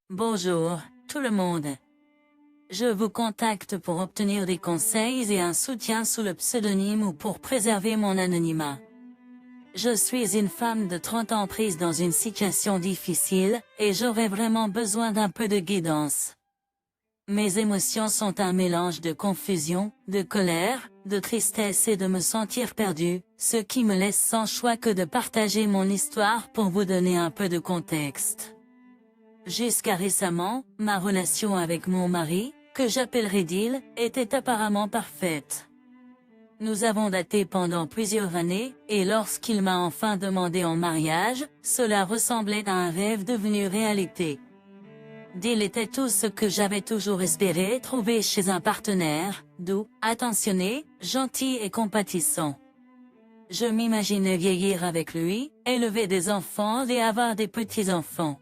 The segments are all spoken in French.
Bonjour, tout le monde. Je vous contacte pour obtenir des conseils et un soutien sous le pseudonyme ou pour préserver mon anonymat. Je suis une femme de 30 ans prise dans une situation difficile, et j'aurais vraiment besoin d'un peu de guidance. Mes émotions sont un mélange de confusion, de colère, de tristesse et de me sentir perdue, ce qui me laisse sans choix que de partager mon histoire pour vous donner un peu de contexte. Jusqu'à récemment, ma relation avec mon mari, que j'appellerai Dil, était apparemment parfaite. Nous avons daté pendant plusieurs années, et lorsqu'il m'a enfin demandé en mariage, cela ressemblait à un rêve devenu réalité. Dil était tout ce que j'avais toujours espéré trouver chez un partenaire, doux, attentionné, gentil et compatissant. Je m'imaginais vieillir avec lui, élever des enfants et avoir des petits-enfants.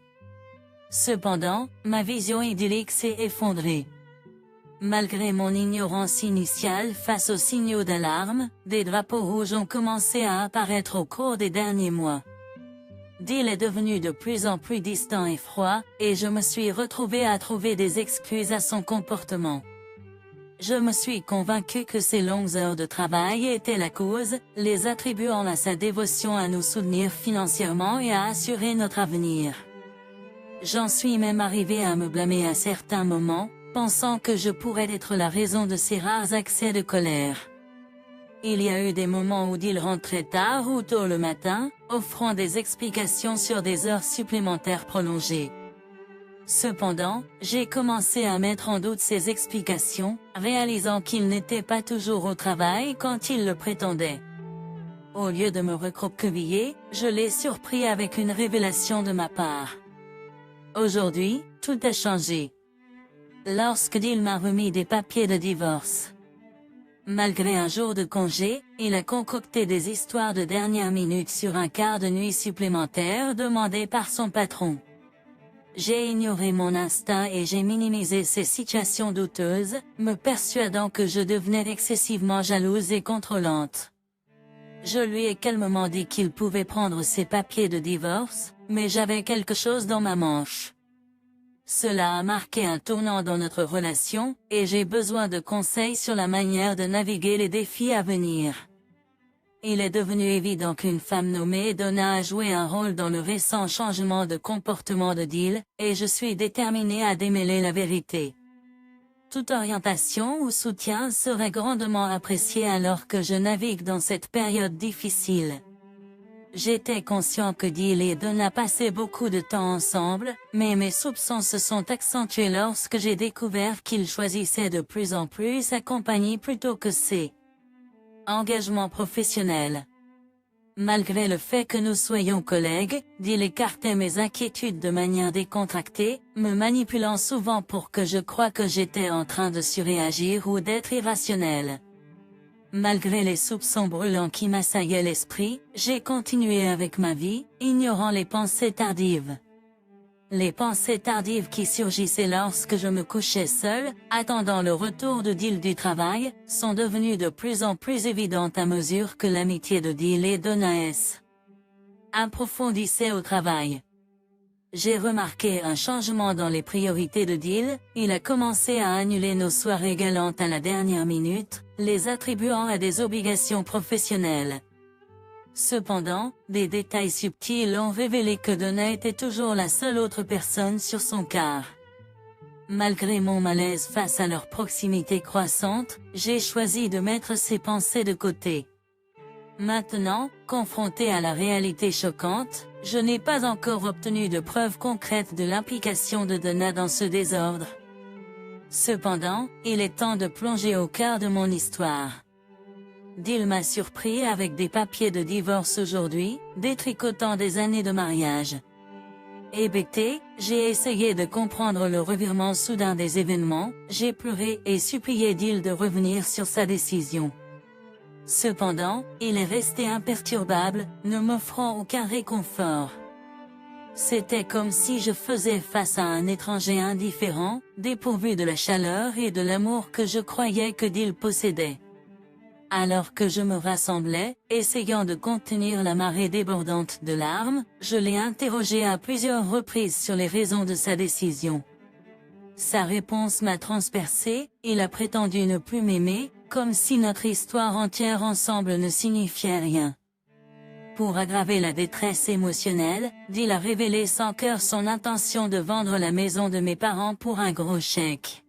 Cependant, ma vision idyllique s'est effondrée. Malgré mon ignorance initiale face aux signaux d'alarme, des drapeaux rouges ont commencé à apparaître au cours des derniers mois. Dil est devenu de plus en plus distant et froid, et je me suis retrouvée à trouver des excuses à son comportement. Je me suis convaincue que ses longues heures de travail étaient la cause, les attribuant à sa dévotion à nous soutenir financièrement et à assurer notre avenir. J'en suis même arrivée à me blâmer à certains moments, pensant que je pourrais être la raison de ces rares accès de colère. Il y a eu des moments où Dil rentrait tard ou tôt le matin, offrant des explications sur des heures supplémentaires prolongées. Cependant, j'ai commencé à mettre en doute ces explications, réalisant qu'il n'était pas toujours au travail quand il le prétendait. Au lieu de me recroqueviller, je l'ai surpris avec une révélation de ma part. Aujourd'hui, tout a changé. Lorsque Dil m'a remis des papiers de divorce. Malgré un jour de congé, il a concocté des histoires de dernière minute sur un quart de nuit supplémentaire demandé par son patron. J'ai ignoré mon instinct et j'ai minimisé ces situations douteuses, me persuadant que je devenais excessivement jalouse et contrôlante. Je lui ai calmement dit qu'il pouvait prendre ses papiers de divorce, mais j'avais quelque chose dans ma manche. Cela a marqué un tournant dans notre relation, et j'ai besoin de conseils sur la manière de naviguer les défis à venir. Il est devenu évident qu'une femme nommée Donna a joué un rôle dans le récent changement de comportement de Dil, et je suis déterminée à démêler la vérité. Toute orientation ou soutien serait grandement apprécié alors que je navigue dans cette période difficile. J'étais conscient que Dil et Donna passaient beaucoup de temps ensemble, mais mes soupçons se sont accentués lorsque j'ai découvert qu'ils choisissaient de plus en plus sa compagnie plutôt que ses engagements professionnels. Malgré le fait que nous soyons collègues, Dil écartait mes inquiétudes de manière décontractée, me manipulant souvent pour que je croie que j'étais en train de surréagir ou d'être irrationnelle. Malgré les soupçons brûlants qui m'assaillaient l'esprit, j'ai continué avec ma vie, ignorant les pensées tardives. Les pensées tardives qui surgissaient lorsque je me couchais seule, attendant le retour de Dil du travail, sont devenues de plus en plus évidentes à mesure que l'amitié de Dil et Donna approfondissait au travail. J'ai remarqué un changement dans les priorités de Dil, il a commencé à annuler nos soirées galantes à la dernière minute, les attribuant à des obligations professionnelles. Cependant, des détails subtils ont révélé que Donna était toujours la seule autre personne sur son quart. Malgré mon malaise face à leur proximité croissante, j'ai choisi de mettre ces pensées de côté. Maintenant, confronté à la réalité choquante, je n'ai pas encore obtenu de preuves concrètes de l'implication de Donna dans ce désordre. Cependant, il est temps de plonger au cœur de mon histoire. Dil m'a surpris avec des papiers de divorce aujourd'hui, détricotant des années de mariage. Hébété, j'ai essayé de comprendre le revirement soudain des événements, j'ai pleuré et supplié Dil de revenir sur sa décision. Cependant, il est resté imperturbable, ne m'offrant aucun réconfort. C'était comme si je faisais face à un étranger indifférent, dépourvu de la chaleur et de l'amour que je croyais que Dil possédait. Alors que je me rassemblais, essayant de contenir la marée débordante de larmes, je l'ai interrogé à plusieurs reprises sur les raisons de sa décision. Sa réponse m'a transpercé, il a prétendu ne plus m'aimer, comme si notre histoire entière ensemble ne signifiait rien. Pour aggraver la détresse émotionnelle, Dill a révélé sans cœur son intention de vendre la maison de mes parents pour un gros chèque.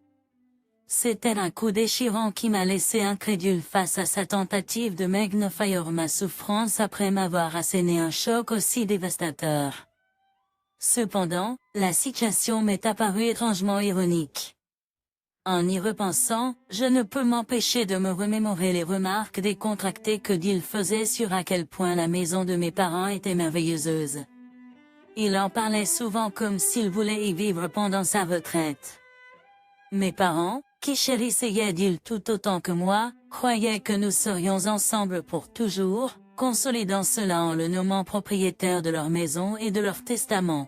C'était un coup déchirant qui m'a laissé incrédule face à sa tentative de magnifier ma souffrance après m'avoir asséné un choc aussi dévastateur. Cependant, la situation m'est apparue étrangement ironique. En y repensant, je ne peux m'empêcher de me remémorer les remarques décontractées que Dill faisait sur à quel point la maison de mes parents était merveilleuse. Il en parlait souvent comme s'il voulait y vivre pendant sa retraite. Mes parents, qui chérissaient Dill tout autant que moi, croyaient que nous serions ensemble pour toujours, consolidant cela en le nommant propriétaire de leur maison et de leur testament.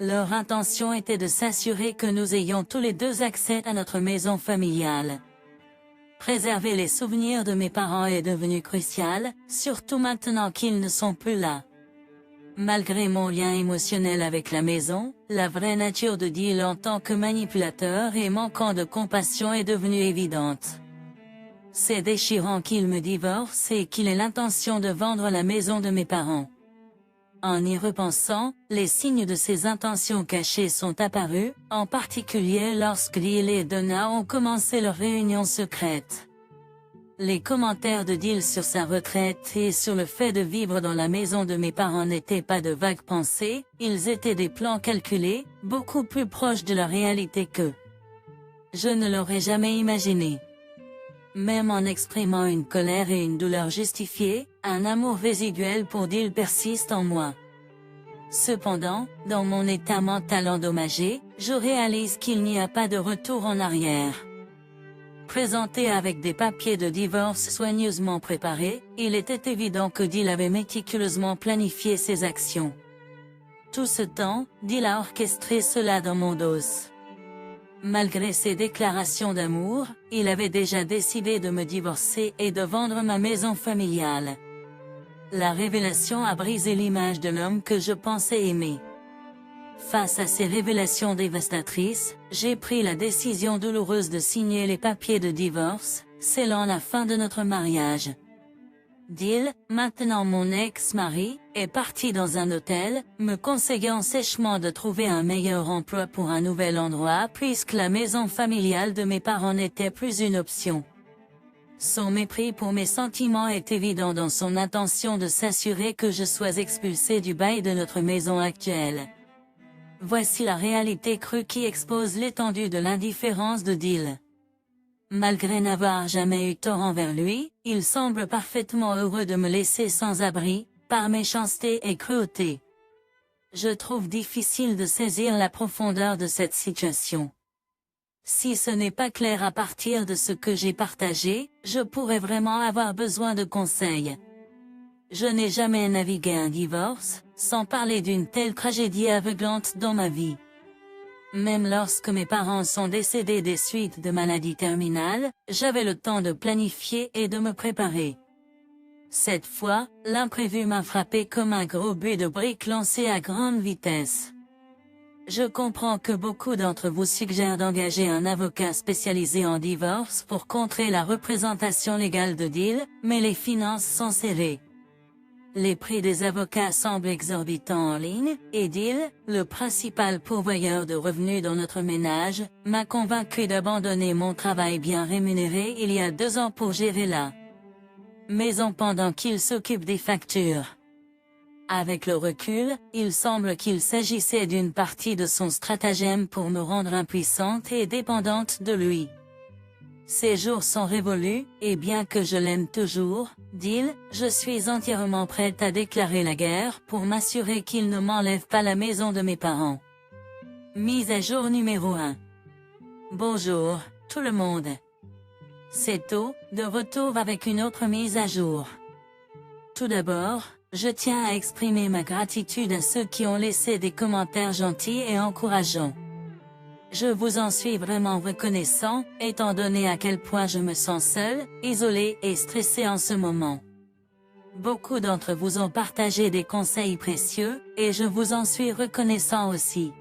Leur intention était de s'assurer que nous ayons tous les deux accès à notre maison familiale. Préserver les souvenirs de mes parents est devenu crucial, surtout maintenant qu'ils ne sont plus là. Malgré mon lien émotionnel avec la maison, la vraie nature de Dill en tant que manipulateur et manquant de compassion est devenue évidente. C'est déchirant qu'il me divorce et qu'il ait l'intention de vendre la maison de mes parents. En y repensant, les signes de ses intentions cachées sont apparus, en particulier lorsque Dill et Donna ont commencé leur réunion secrète. Les commentaires de Dill sur sa retraite et sur le fait de vivre dans la maison de mes parents n'étaient pas de vagues pensées, ils étaient des plans calculés, beaucoup plus proches de la réalité que je ne l'aurais jamais imaginé. Même en exprimant une colère et une douleur justifiées, un amour résiduel pour Dill persiste en moi. Cependant, dans mon état mental endommagé, je réalise qu'il n'y a pas de retour en arrière. Présenté avec des papiers de divorce soigneusement préparés, il était évident que Dill avait méticuleusement planifié ses actions. Tout ce temps, Dill a orchestré cela dans mon dos. Malgré ses déclarations d'amour, il avait déjà décidé de me divorcer et de vendre ma maison familiale. La révélation a brisé l'image de l'homme que je pensais aimer. Face à ces révélations dévastatrices, j'ai pris la décision douloureuse de signer les papiers de divorce, scellant la fin de notre mariage. Dill, maintenant mon ex-mari, est parti dans un hôtel, me conseillant sèchement de trouver un meilleur emploi pour un nouvel endroit puisque la maison familiale de mes parents n'était plus une option. Son mépris pour mes sentiments est évident dans son intention de s'assurer que je sois expulsé du bail de notre maison actuelle. Voici la réalité crue qui expose l'étendue de l'indifférence de Dill. Malgré n'avoir jamais eu tort envers lui, il semble parfaitement heureux de me laisser sans abri, par méchanceté et cruauté. Je trouve difficile de saisir la profondeur de cette situation. Si ce n'est pas clair à partir de ce que j'ai partagé, je pourrais vraiment avoir besoin de conseils. Je n'ai jamais navigué un divorce, sans parler d'une telle tragédie aveuglante dans ma vie. Même lorsque mes parents sont décédés des suites de maladies terminales, j'avais le temps de planifier et de me préparer. Cette fois, l'imprévu m'a frappé comme un gros but de briques lancé à grande vitesse. Je comprends que beaucoup d'entre vous suggèrent d'engager un avocat spécialisé en divorce pour contrer la représentation légale de Dill, mais les finances sont serrées. Les prix des avocats semblent exorbitants en ligne, et Dill, le principal pourvoyeur de revenus dans notre ménage, m'a convaincu d'abandonner mon travail bien rémunéré il y a 2 ans pour gérer la maison pendant qu'il s'occupe des factures. Avec le recul, il semble qu'il s'agissait d'une partie de son stratagème pour me rendre impuissante et dépendante de lui. Ces jours sont révolus, et bien que je l'aime toujours, Dill, je suis entièrement prête à déclarer la guerre pour m'assurer qu'il ne m'enlève pas la maison de mes parents. Mise à jour numéro 1. Bonjour, tout le monde. C'est tôt, de retour avec une autre mise à jour. Tout d'abord, je tiens à exprimer ma gratitude à ceux qui ont laissé des commentaires gentils et encourageants. Je vous en suis vraiment reconnaissant, étant donné à quel point je me sens seul, isolé et stressé en ce moment. Beaucoup d'entre vous ont partagé des conseils précieux, et je vous en suis reconnaissant aussi.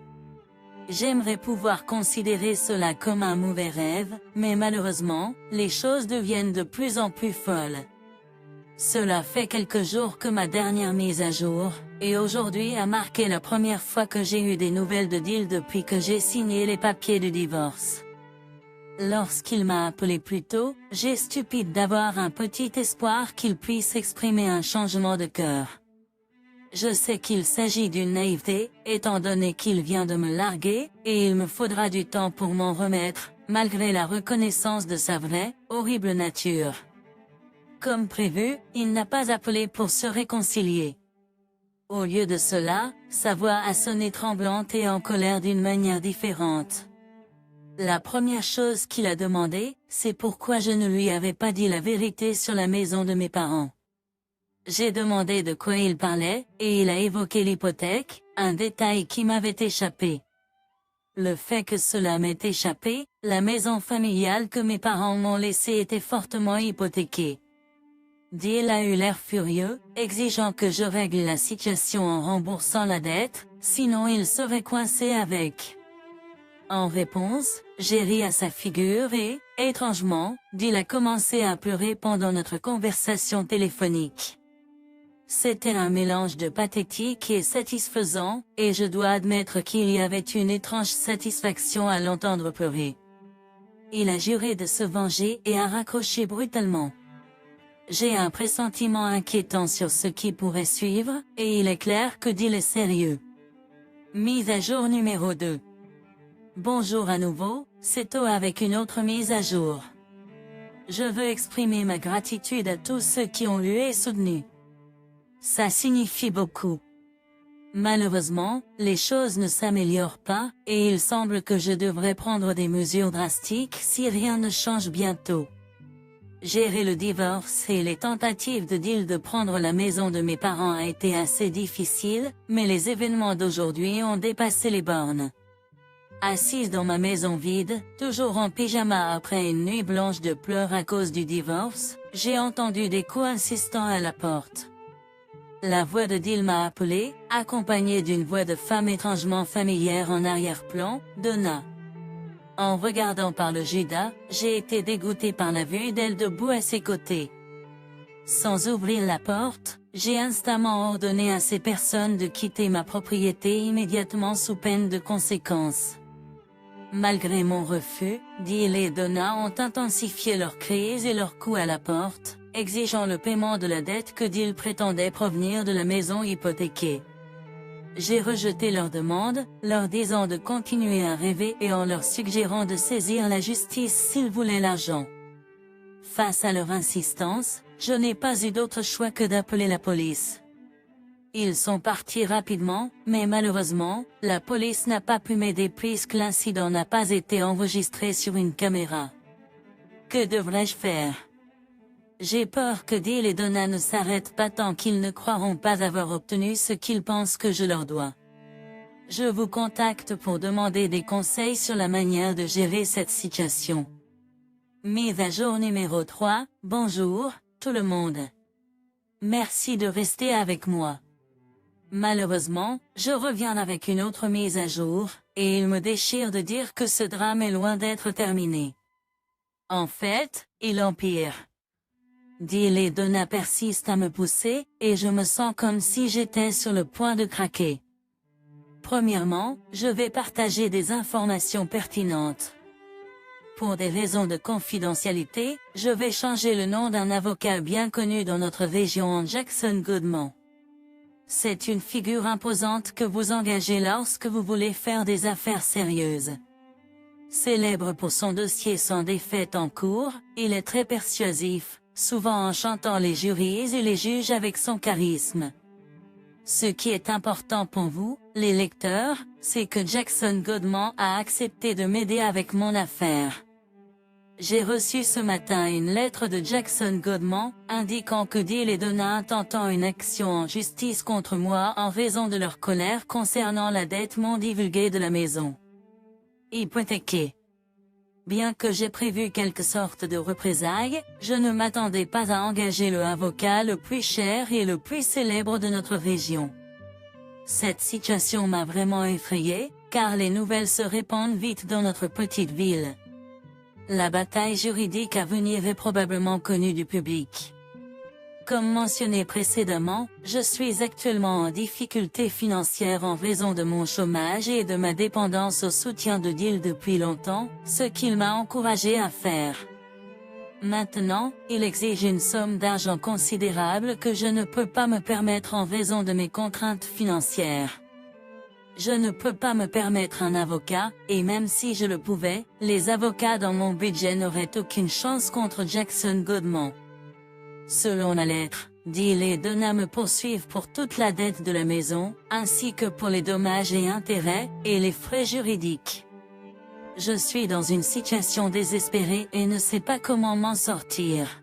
J'aimerais pouvoir considérer cela comme un mauvais rêve, mais malheureusement, les choses deviennent de plus en plus folles. Cela fait quelques jours que ma dernière mise à jour, et aujourd'hui a marqué la première fois que j'ai eu des nouvelles de Deal depuis que j'ai signé les papiers du divorce. Lorsqu'il m'a appelé plus tôt, j'ai stupide d'avoir un petit espoir qu'il puisse exprimer un changement de cœur. Je sais qu'il s'agit d'une naïveté, étant donné qu'il vient de me larguer, et il me faudra du temps pour m'en remettre, malgré la reconnaissance de sa vraie, horrible nature. Comme prévu, il n'a pas appelé pour se réconcilier. Au lieu de cela, sa voix a sonné tremblante et en colère d'une manière différente. La première chose qu'il a demandé, c'est pourquoi je ne lui avais pas dit la vérité sur la maison de mes parents. J'ai demandé de quoi il parlait, et il a évoqué l'hypothèque, un détail qui m'avait échappé. Le fait que cela m'ait échappé, la maison familiale que mes parents m'ont laissée était fortement hypothéquée. Deal a eu l'air furieux, exigeant que je règle la situation en remboursant la dette, sinon il serait coincé avec. En réponse, j'ai ri à sa figure et, étrangement, Deal a commencé à pleurer pendant notre conversation téléphonique. C'était un mélange de pathétique et satisfaisant, et je dois admettre qu'il y avait une étrange satisfaction à l'entendre pleurer. Il a juré de se venger et a raccroché brutalement. J'ai un pressentiment inquiétant sur ce qui pourrait suivre, et il est clair que Deal est sérieux. Mise à jour numéro 2. Bonjour à nouveau, c'est To avec une autre mise à jour. Je veux exprimer ma gratitude à tous ceux qui ont lu et soutenu. Ça signifie beaucoup. Malheureusement, les choses ne s'améliorent pas, et il semble que je devrais prendre des mesures drastiques si rien ne change bientôt. Gérer le divorce et les tentatives de Deal de prendre la maison de mes parents a été assez difficile, mais les événements d'aujourd'hui ont dépassé les bornes. Assise dans ma maison vide, toujours en pyjama après une nuit blanche de pleurs à cause du divorce, j'ai entendu des coups insistants à la porte. La voix de Deal m'a appelé, accompagnée d'une voix de femme étrangement familière en arrière-plan, Donna. En regardant par le Judas, j'ai été dégoûté par la vue d'elle debout à ses côtés. Sans ouvrir la porte, j'ai instamment ordonné à ces personnes de quitter ma propriété immédiatement sous peine de conséquences. Malgré mon refus, Deal et Donna ont intensifié leurs cris et leurs coups à la porte, exigeant le paiement de la dette que Deal prétendait provenir de la maison hypothéquée. J'ai rejeté leur demande, leur disant de continuer à rêver et en leur suggérant de saisir la justice s'ils voulaient l'argent. Face à leur insistance, je n'ai pas eu d'autre choix que d'appeler la police. Ils sont partis rapidement, mais malheureusement, la police n'a pas pu m'aider puisque l'incident n'a pas été enregistré sur une caméra. Que devrais-je faire? J'ai peur que Deal et Donna ne s'arrêtent pas tant qu'ils ne croiront pas avoir obtenu ce qu'ils pensent que je leur dois. Je vous contacte pour demander des conseils sur la manière de gérer cette situation. Mise à jour numéro 3, bonjour, tout le monde. Merci de rester avec moi. Malheureusement, je reviens avec une autre mise à jour, et il me déchire de dire que ce drame est loin d'être terminé. En fait, il empire. Deal et Donna persistent à me pousser, et je me sens comme si j'étais sur le point de craquer. Premièrement, je vais partager des informations pertinentes. Pour des raisons de confidentialité, je vais changer le nom d'un avocat bien connu dans notre région en Jackson Goodman. C'est une figure imposante que vous engagez lorsque vous voulez faire des affaires sérieuses. Célèbre pour son dossier sans défaite en cours, il est très persuasif, souvent enchantant les jurys et les juges avec son charisme. Ce qui est important pour vous, les lecteurs, c'est que Jackson Goodman a accepté de m'aider avec mon affaire. J'ai reçu ce matin une lettre de Jackson Goodman, indiquant que Deal et Donna intentent une action en justice contre moi en raison de leur colère concernant la dette non divulguée de la maison. hypothéqué. Bien que j'ai prévu quelque sorte de représailles, je ne m'attendais pas à engager le avocat le plus cher et le plus célèbre de notre région. Cette situation m'a vraiment effrayé, car les nouvelles se répandent vite dans notre petite ville. La bataille juridique à venir est probablement connue du public. Comme mentionné précédemment, je suis actuellement en difficulté financière en raison de mon chômage et de ma dépendance au soutien de Deal depuis longtemps, ce qu'il m'a encouragé à faire. Maintenant, il exige une somme d'argent considérable que je ne peux pas me permettre en raison de mes contraintes financières. Je ne peux pas me permettre un avocat, et même si je le pouvais, les avocats dans mon budget n'auraient aucune chance contre Jackson Goodman. Selon la lettre, Deal et Donna me poursuivent pour toute la dette de la maison, ainsi que pour les dommages et intérêts, et les frais juridiques. Je suis dans une situation désespérée et ne sais pas comment m'en sortir.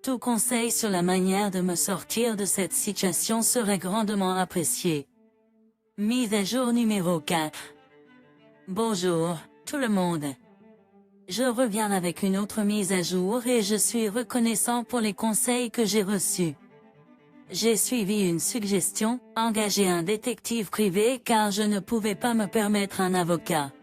Tout conseil sur la manière de me sortir de cette situation serait grandement apprécié. Mise à jour numéro 4. Bonjour, tout le monde. Je reviens avec une autre mise à jour et je suis reconnaissant pour les conseils que j'ai reçus. J'ai suivi une suggestion, engager un détective privé car je ne pouvais pas me permettre un avocat.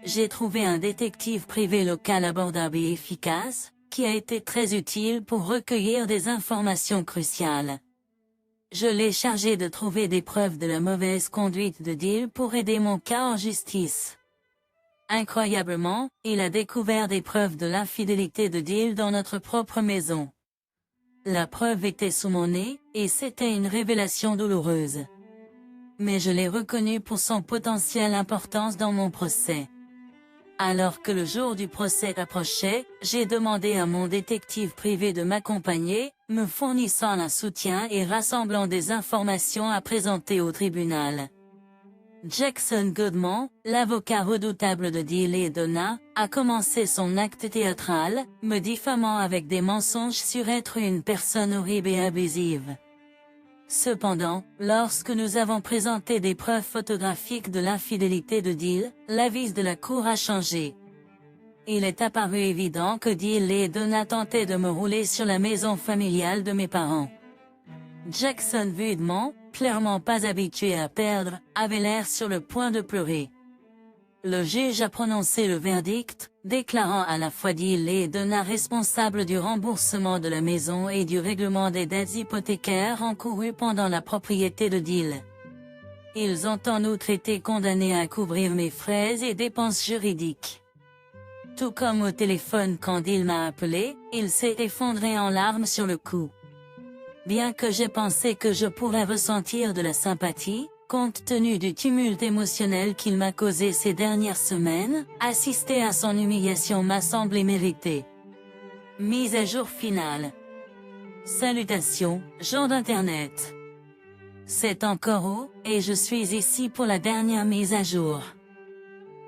J'ai trouvé un détective privé local abordable et efficace, qui a été très utile pour recueillir des informations cruciales. Je l'ai chargé de trouver des preuves de la mauvaise conduite de Deal pour aider mon cas en justice. Incroyablement, il a découvert des preuves de l'infidélité de Deal dans notre propre maison. La preuve était sous mon nez, et c'était une révélation douloureuse. Mais je l'ai reconnu pour son potentiel importance dans mon procès. Alors que le jour du procès approchait, j'ai demandé à mon détective privé de m'accompagner, me fournissant un soutien et rassemblant des informations à présenter au tribunal. Jackson Goodman, l'avocat redoutable de Deal et Donna, a commencé son acte théâtral, me diffamant avec des mensonges sur être une personne horrible et abusive. Cependant, lorsque nous avons présenté des preuves photographiques de l'infidélité de Deal, l'avis de la cour a changé. Il est apparu évident que Deal et Donna tentaient de me rouler sur la maison familiale de mes parents. Jackson Goodman, clairement pas habitué à perdre, avait l'air sur le point de pleurer. Le juge a prononcé le verdict, déclarant à la fois Deal et Donna responsables du remboursement de la maison et du règlement des dettes hypothécaires encourues pendant la propriété de Deal. Ils ont en outre été condamnés à couvrir mes frais et dépenses juridiques. Tout comme au téléphone quand Deal m'a appelé, il s'est effondré en larmes sur le coup. Bien que j'ai pensé que je pourrais ressentir de la sympathie, compte tenu du tumulte émotionnel qu'il m'a causé ces dernières semaines, assister à son humiliation m'a semblé mérité. Mise à jour finale. Salutations, gens d'internet. C'est encore haut, et je suis ici pour la dernière mise à jour.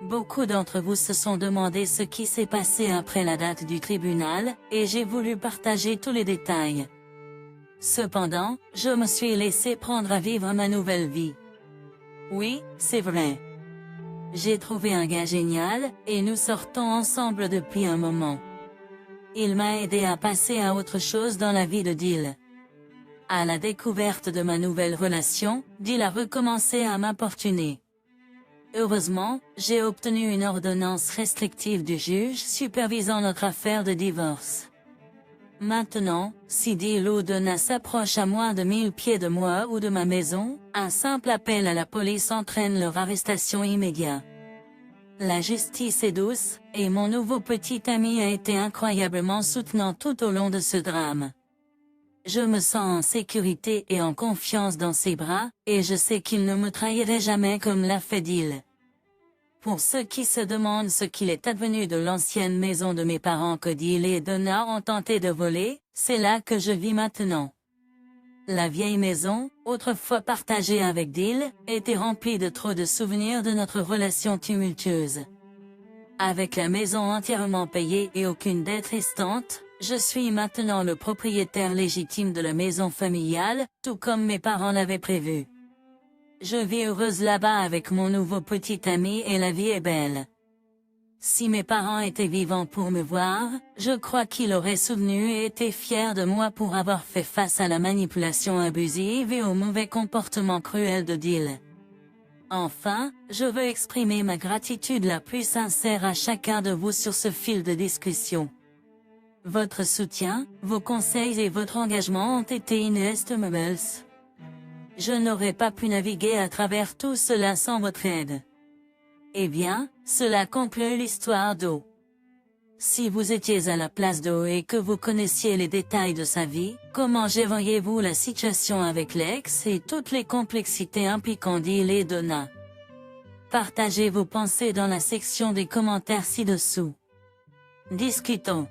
Beaucoup d'entre vous se sont demandé ce qui s'est passé après la date du tribunal, et j'ai voulu partager tous les détails. Cependant, je me suis laissé prendre à vivre ma nouvelle vie. Oui, c'est vrai. J'ai trouvé un gars génial, et nous sortons ensemble depuis un moment. Il m'a aidé à passer à autre chose dans la vie de Deal. À la découverte de ma nouvelle relation, Deal a recommencé à m'importuner. Heureusement, j'ai obtenu une ordonnance restrictive du juge supervisant notre affaire de divorce. Maintenant, si Deal ou Donna s'approche à moins de 1000 pieds de moi ou de ma maison, un simple appel à la police entraîne leur arrestation immédiate. La justice est douce, et mon nouveau petit ami a été incroyablement soutenant tout au long de ce drame. Je me sens en sécurité et en confiance dans ses bras, et je sais qu'il ne me trahirait jamais comme l'a fait Deal. Pour ceux qui se demandent ce qu'il est advenu de l'ancienne maison de mes parents que Deal et Donna ont tenté de voler, c'est là que je vis maintenant. La vieille maison, autrefois partagée avec Deal, était remplie de trop de souvenirs de notre relation tumultueuse. Avec la maison entièrement payée et aucune dette restante, je suis maintenant le propriétaire légitime de la maison familiale, tout comme mes parents l'avaient prévu. Je vis heureuse là-bas avec mon nouveau petit ami et la vie est belle. Si mes parents étaient vivants pour me voir, je crois qu'ils auraient soutenu et été fiers de moi pour avoir fait face à la manipulation abusive et au mauvais comportement cruel de Dill. Enfin, je veux exprimer ma gratitude la plus sincère à chacun de vous sur ce fil de discussion. Votre soutien, vos conseils et votre engagement ont été inestimables. Je n'aurais pas pu naviguer à travers tout cela sans votre aide. Eh bien, cela conclut l'histoire d'O. Si vous étiez à la place d'O et que vous connaissiez les détails de sa vie, comment gériez-vous la situation avec l'ex et toutes les complexités impliquant Dill et Donna? Partagez vos pensées dans la section des commentaires ci-dessous. Discutons.